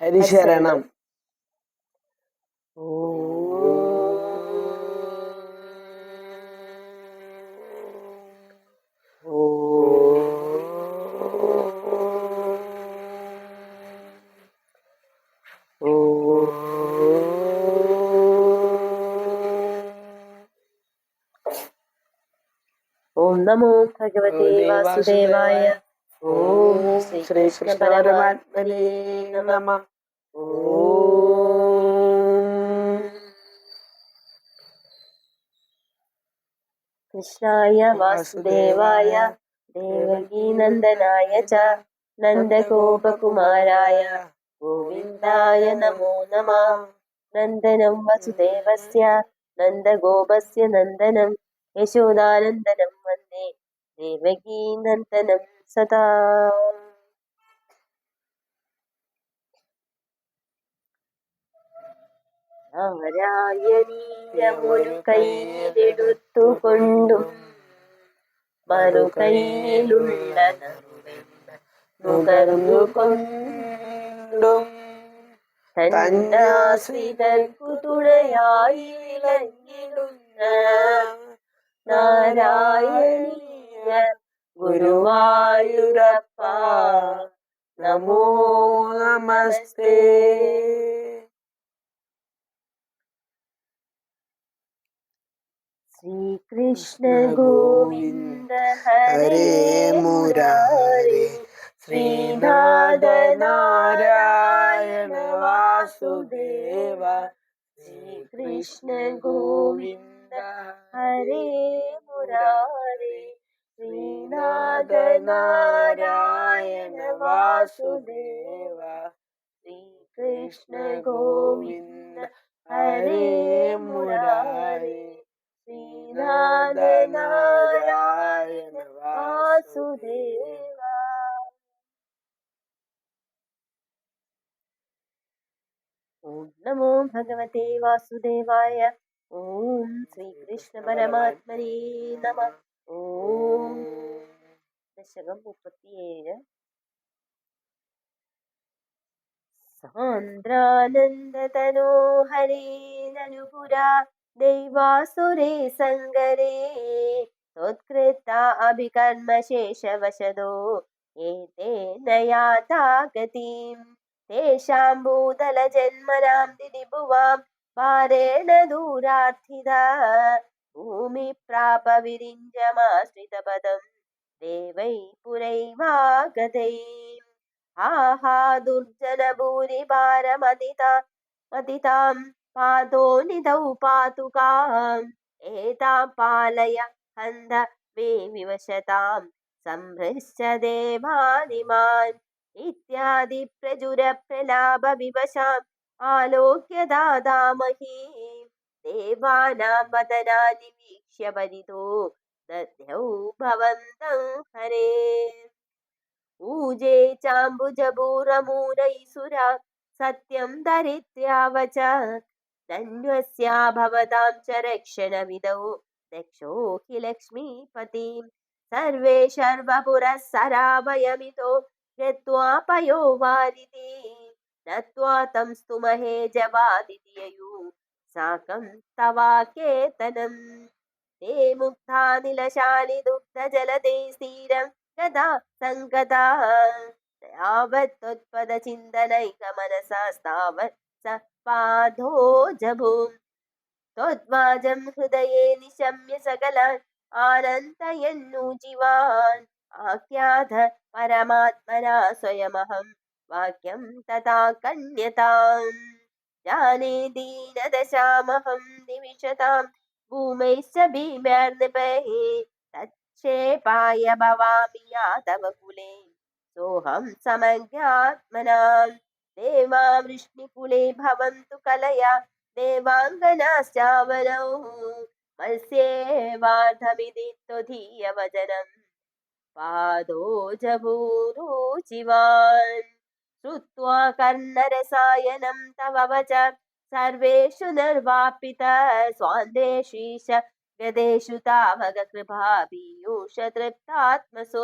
ഹരിശരണം. ഓം നമോ ഭഗവതേ വാസുദേവായ. ഓം ശ്രീകൃഷ്ണ പരമാത്മനേ നമഃ. കൃഷ്ണായ വാസുദേവായ ദേവകീനന്ദനായ ച നന്ദഗോപകുമാരായ ഗോവിന്ദായ നമോ നമഃ. നന്ദനം വസുദേവസ്യ നന്ദഗോപസ്യ നന്ദനം യശോദാനന്ദനം വന്ദേ ദേവകീനന്ദനം സദാ. നാരായണീയമൊരു കൈയിലെടുത്തുകൊണ്ടും മറു കൈയിലുള്ള നുകർന്നുകൊണ്ടും തന്നാശ്രിതർക്കു തുണയായി വിളങ്ങിടുന്ന നാരായണീയ ഗുരുവായൂരപ്പ നമോ നമസ്തേ. ശ്രീകൃഷ്ണ ഗോവിന്ദ ഹരേ മുരാരേ ശ്രീനാഥ നാരായണ വാസുദേവ. ശ്രീകൃഷ്ണ ഗോവിന്ദ ഹരേ മുരാരേ ശ്രീനാഥ നാരായണ വാസുദേവ. ശ്രീകൃഷ്ണ ഗോവിന്ദ ഹരേ മുരാരേ ശ്രീനാഥ നാരായണ വാസുദേവ. ഓം നമോ ഭഗവതേ വാസുദേവായ. ഓം ശ്രീകൃഷ്ണ പരമാത്മനേ നമഃ. ഓം. ദശകം 37. സാന്ദ്രാനന്ദതനോഹരേ നനുപുരാ ദൈവാസുരേ സങ്കരേ ത്വത്കൃതാ അഭികർമ്മശേഷവശദോ ഏതേന യാതാ ഗതിം തേഷാം ഭൂതലജന്മനാം ദിദിഭുവാം ഭാരേണ ദൂരാർത്ഥിതാ ഭൂമി പ്രാപ വിരിഞ്ചമാശ്രിതപദം ദേവൈ പുരൈവാഗതൈം ആഹാ ദുർജന ഭൂരി ഭാരമതിതാം പാദോ നിധൗ പാതുകാം ഏതാം പാലയ ഹന്ത വേ വിവശതാം സംഭൃശ്ച ദേവാനിമാൻ ഇത്യാദി പ്രചുര പ്രലാപ വിവശാം ആലോക്യ ദാദാമഹീം ദേവാനാം വദനാനി വീക്ഷ്യ പരിതോ ദദ്യൗ ഭവന്തം ഹരേ. ഊജേ ചാംബുജപൂരമൂരൈസുരാ സത്യം ധരിത്യാവച ധന്വസ്യാ ഭവതാം ച രക്ഷണവിദൗ ദക്ഷോ ഹി ലക്ഷ്മീപതിം സർവേ ശർവപുരഃസരാ വയമിതോ ഗത്വാ പയോ വാരിതി നത്വാ തം സ്തുമഹേ ജവാദിതി യയൂ സാകം തവാകേതനം തേ മുഗ്ധാ നിലശാലി ദുഗ്ധജലതേ സ്ഥിരം ഗദാ സംഗതാ യാവത് ത്വത്പദ ചിന്തനൈക മനസാ സ്ഥാവത് സ പാദോ ജഭൂം ത്വദ്വാജം ഹൃദയേ നിശമ്യ സകലാൻ ആനന്ദയന്നൂജിവാൻ ആഖ്യാത പരമാത്മനാ സ്വയമഹം വാക്യം തഥാ കന്യതാം ജാനേ ദീനദശാമഹം നിവിശതാം ഭൂമൈശ്ച ഭീമ്യാർനിപൈഃ തച്ഛേപായ ഭവാമി യാദവ കുലേ सोऽहं समज्ञात्मनां देवा वृष्णिकुले भवन्तु कलया देवाङ्गनाश्चावनौ मत्स्येवार्धमिति त्वदीयवचनं पादो जभूरुचिवान् श्रुत्वा कर्णरसायनं तव वच सर्वेषु निर्वापितः स्वान्देषु गदेषु तावक कृपा पीयूष तृप्तात्मसु